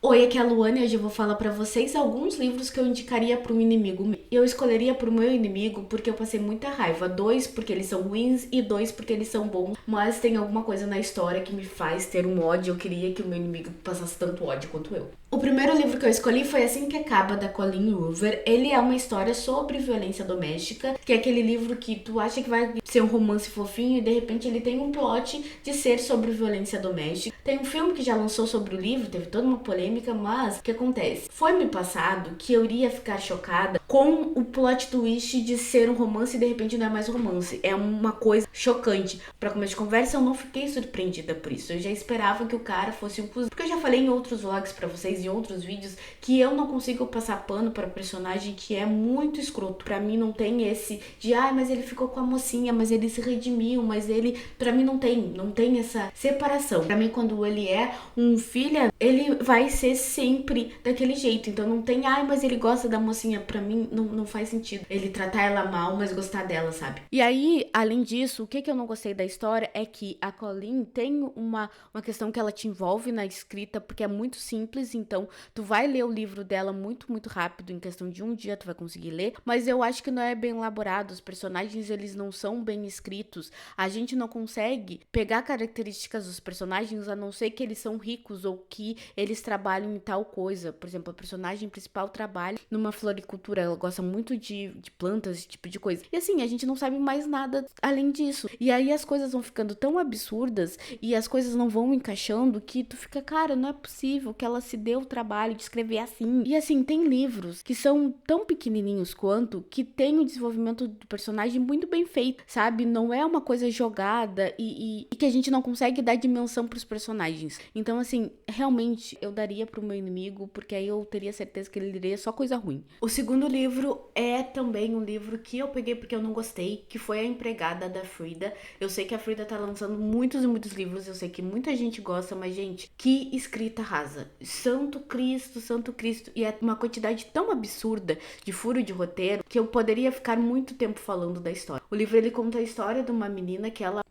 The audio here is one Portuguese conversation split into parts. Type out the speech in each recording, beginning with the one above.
Oi, aqui é a Luana e hoje eu vou falar pra vocês alguns livros que eu indicaria para um inimigo meu. Eu escolheria pro meu inimigo porque eu passei muita raiva. Dois, porque eles são ruins e dois, porque eles são bons. Mas tem alguma coisa na história que me faz ter um ódio. Eu queria que o meu inimigo passasse tanto ódio quanto eu. O primeiro livro que eu escolhi foi Assim que Acaba, da Colleen Hoover. Ele é uma história sobre violência doméstica, que é aquele livro que tu acha que vai ser um romance fofinho e de repente ele tem um plot de ser sobre violência doméstica. Tem um filme que já lançou sobre o livro, teve toda uma polêmica, mas o que acontece? Foi-me passado que eu iria ficar chocada com o plot twist de ser um romance e de repente não é mais romance. É uma coisa chocante. Pra começo de conversa, eu não fiquei surpreendida por isso. Eu já esperava que o cara fosse um cuzão. Porque eu já falei em outros vlogs pra vocês, em outros vídeos, que eu não consigo passar pano pra personagem que é muito escroto. Pra mim não tem esse de, mas ele ficou com a mocinha, mas ele se redimiu, mas ele... Pra mim não tem essa separação. Pra mim, quando ele é um filho, ele vai ser sempre daquele jeito. Então não tem, mas ele gosta da mocinha. Pra mim não faz sentido ele tratar ela mal, mas gostar dela, sabe? E aí, além disso, o que eu não gostei da história é que a Colleen tem uma questão que ela te envolve na escrita, porque é muito simples. Então tu vai ler o livro dela muito, muito rápido, em questão de um dia tu vai conseguir ler, mas eu acho que não é bem elaborado, os personagens eles não são bem escritos, a gente não consegue pegar características dos personagens a não ser que eles são ricos ou que eles trabalham em tal coisa. Por exemplo, a personagem principal trabalha numa floricultura, ela gosta muito de plantas, esse tipo de coisa, e assim, a gente não sabe mais nada além disso, e aí as coisas vão ficando tão absurdas e as coisas não vão encaixando que tu fica, cara, não é possível que ela se deu o trabalho de escrever assim. E assim, tem livros que são tão pequenininhos quanto, que tem o desenvolvimento do personagem muito bem feito, sabe? Não é uma coisa jogada e que a gente não consegue dar dimensão pros personagens. Então, assim, realmente eu daria pro meu inimigo, porque aí eu teria certeza que ele leria só coisa ruim. O segundo livro é também um livro que eu peguei porque eu não gostei, que foi A Empregada, da Frida. Eu sei que a Frida tá lançando muitos e muitos livros, eu sei que muita gente gosta, mas, gente, que escrita rasa. Santo Cristo, Santo Cristo. E é uma quantidade tão absurda de furo de roteiro que eu poderia ficar muito tempo falando da história. O livro, ele conta a história de uma menina que ela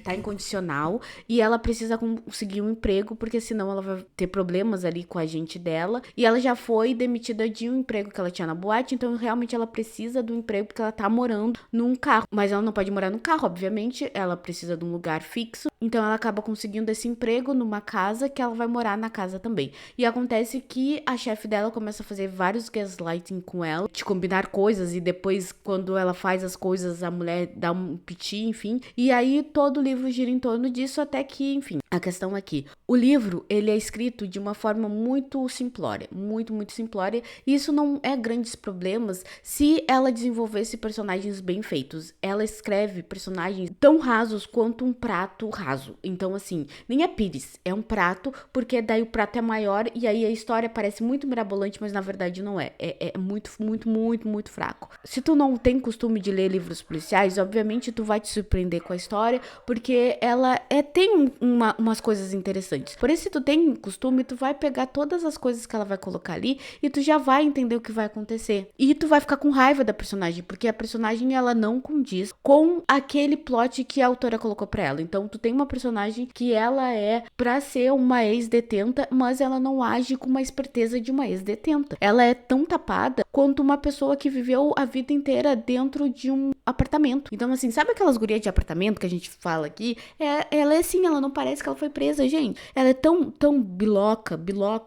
tá incondicional e ela precisa conseguir um emprego, porque senão ela vai ter problemas ali com a agente dela. E ela já foi demitida de um emprego que ela tinha na boate, então realmente ela precisa do emprego porque ela tá morando num carro. Mas ela não pode morar no carro, obviamente, ela precisa de um lugar fixo. Então ela acaba conseguindo esse emprego numa casa que ela vai morar na casa também. E acontece que a chefe dela começa a fazer vários gaslighting com ela, de combinar coisas, e depois quando ela faz as coisas a mulher dá um piti, enfim. E aí todo o livro gira em torno disso até que, enfim, a questão aqui. O livro, ele é escrito de uma forma muito simplória, muito, muito simplória. E isso não é grandes problemas se ela desenvolvesse personagens bem feitos. Ela escreve personagens tão rasos quanto um prato raso. Então, assim, nem é pires, é um prato, porque daí o prato é maior e aí a história parece muito mirabolante, mas na verdade não é. É muito, muito, muito, muito fraco. Se tu não tem costume de ler livros policiais, obviamente tu vai te surpreender com a história, porque ela tem umas coisas interessantes. Por isso, se tu tem costume, tu vai pegar todas as coisas que ela vai colocar ali e tu já vai entender o que vai acontecer. E tu vai ficar com raiva da personagem, porque a personagem, ela não condiz com aquele plot que a autora colocou pra ela. Então, tu tem uma personagem que ela é pra ser uma ex-detenta, mas ela não age com uma esperteza de uma ex-detenta. Ela é tão tapada quanto uma pessoa que viveu a vida inteira dentro de um apartamento. Então, assim, sabe aquelas gurias de apartamento que a gente fala aqui? Ela é assim, ela não parece que ela foi presa, gente. Ela é tão biloca,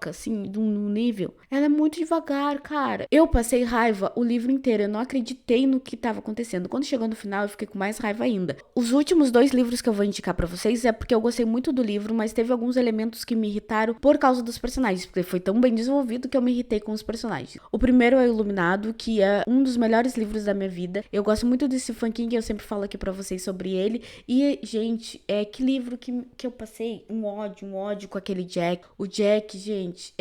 assim, de um nível. Ela é muito devagar, cara. Eu passei raiva o livro inteiro, eu não acreditei no que tava acontecendo. Quando chegou no final, eu fiquei com mais raiva ainda. Os últimos 2 livros que eu vou indicar pra vocês é porque eu gostei muito do livro, mas teve alguns elementos que me irritaram por causa dos personagens, porque foi tão bem desenvolvido que eu me irritei com os personagens. O primeiro é o Iluminado, que é um dos melhores livros da minha vida. Eu gosto muito desse Stephen King, eu sempre falo aqui pra vocês sobre ele. E, gente, que livro que eu passei um ódio com aquele Jack. O Jack, gente,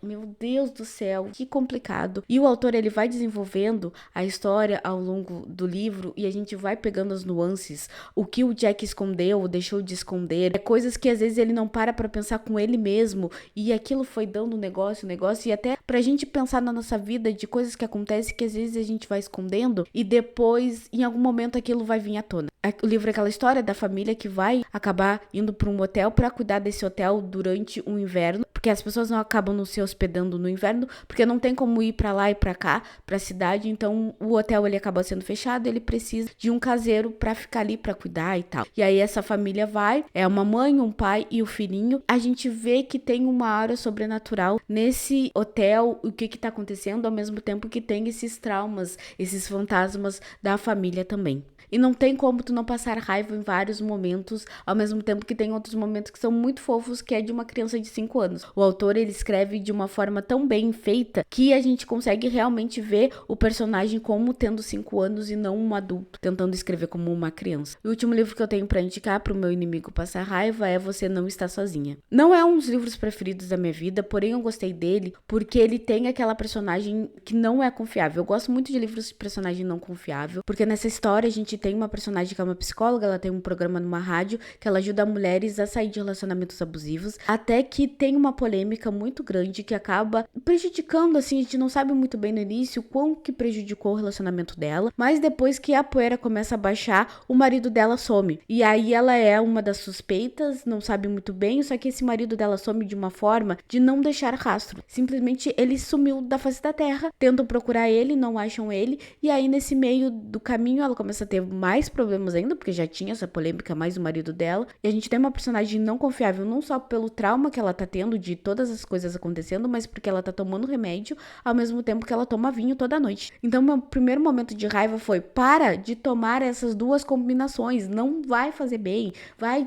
meu Deus do céu, que complicado. E o autor, ele vai desenvolvendo a história ao longo do livro e a gente vai pegando as nuances, o que o Jack escondeu, deixou de esconder, coisas que às vezes ele não para pra pensar com ele mesmo, e aquilo foi dando um negócio, e até pra gente pensar na nossa vida de coisas que acontecem que às vezes a gente vai escondendo e depois, em algum momento, aquilo vai vir à tona. O livro é aquela história da família que vai acabar indo para um hotel para cuidar desse hotel durante o inverno, porque as pessoas não acabam não se hospedando no inverno, porque não tem como ir para lá e para cá, para a cidade, então o hotel ele acaba sendo fechado, ele precisa de um caseiro para ficar ali para cuidar e tal. E aí essa família vai, é uma mãe, um pai e o filhinho. A gente vê que tem uma aura sobrenatural nesse hotel, o que tá acontecendo, ao mesmo tempo que tem esses traumas, esses fantasmas da família também. E não tem como tu não passar raiva em vários momentos, ao mesmo tempo que tem outros momentos que são muito fofos, que é de uma criança de 5 anos. O autor, ele escreve de uma forma tão bem feita que a gente consegue realmente ver o personagem como tendo 5 anos e não um adulto, tentando escrever como uma criança. O último livro que eu tenho pra indicar pro meu inimigo passar raiva é Você Não Está Sozinha. Não é um dos livros preferidos da minha vida, porém eu gostei dele porque ele tem aquela personagem que não é confiável. Eu gosto muito de livros de personagem não confiável, porque nessa história a gente tem uma personagem que é uma psicóloga, ela tem um programa numa rádio que ela ajuda mulheres a sair de relacionamentos abusivos, até que tem uma polêmica muito grande que acaba prejudicando, assim, a gente não sabe muito bem no início quão que prejudicou o relacionamento dela, mas depois que a poeira começa a baixar, o marido dela some, e aí ela é uma das suspeitas, não sabe muito bem, só que esse marido dela some de uma forma de não deixar rastro, simplesmente ele sumiu da face da terra, tentam procurar ele, não acham ele, e aí nesse meio do caminho ela começa a ter mais problemas ainda, porque já tinha essa polêmica, mais o marido dela, e a gente tem uma personagem não confiável, não só pelo trauma que ela tá tendo de todas as coisas acontecendo, mas porque ela tá tomando remédio, ao mesmo tempo que ela toma vinho toda noite. Então, meu primeiro momento de raiva foi, para de tomar essas duas combinações, não vai fazer bem,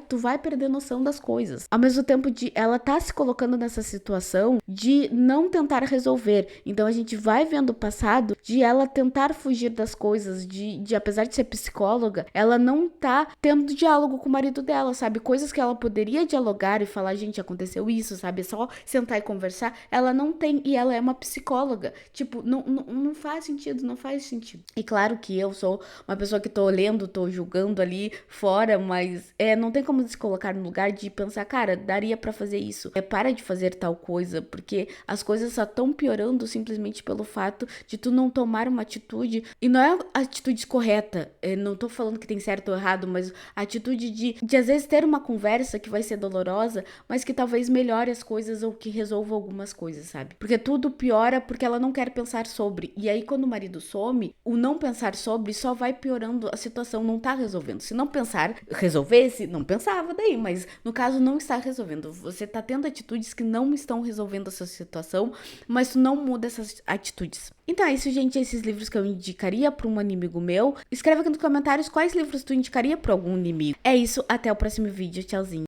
tu vai perder noção das coisas. Ao mesmo tempo de ela tá se colocando nessa situação de não tentar resolver, então a gente vai vendo o passado de ela tentar fugir das coisas, de apesar de ser psicóloga, ela não tá tendo diálogo com o marido dela, sabe? Coisas que ela poderia dialogar e falar, gente, aconteceu isso, sabe? É só sentar e conversar. Ela não tem, e ela é uma psicóloga. Tipo, não faz sentido, não faz sentido. E claro que eu sou uma pessoa que tô lendo, tô julgando ali fora, mas não tem como se colocar no lugar de pensar, cara, daria pra fazer isso. Para de fazer tal coisa, porque as coisas só estão piorando simplesmente pelo fato de tu não tomar uma atitude, e não é a atitude correta, não tô falando que tem certo ou errado, mas a atitude de às vezes ter uma conversa que vai ser dolorosa, mas que talvez melhore as coisas ou que resolva algumas coisas, sabe? Porque tudo piora porque ela não quer pensar sobre, e aí quando o marido some, o não pensar sobre só vai piorando a situação, não tá resolvendo. Se não pensar, resolvesse, não pensava daí, mas no caso não está resolvendo. Você tá tendo atitudes que não estão resolvendo essa situação, mas tu não muda essas atitudes. Então é isso, gente, esses livros que eu indicaria para um inimigo meu. Escreve aqui nos comentários quais livros tu indicaria para algum inimigo. É isso, até o próximo vídeo, tchauzinho.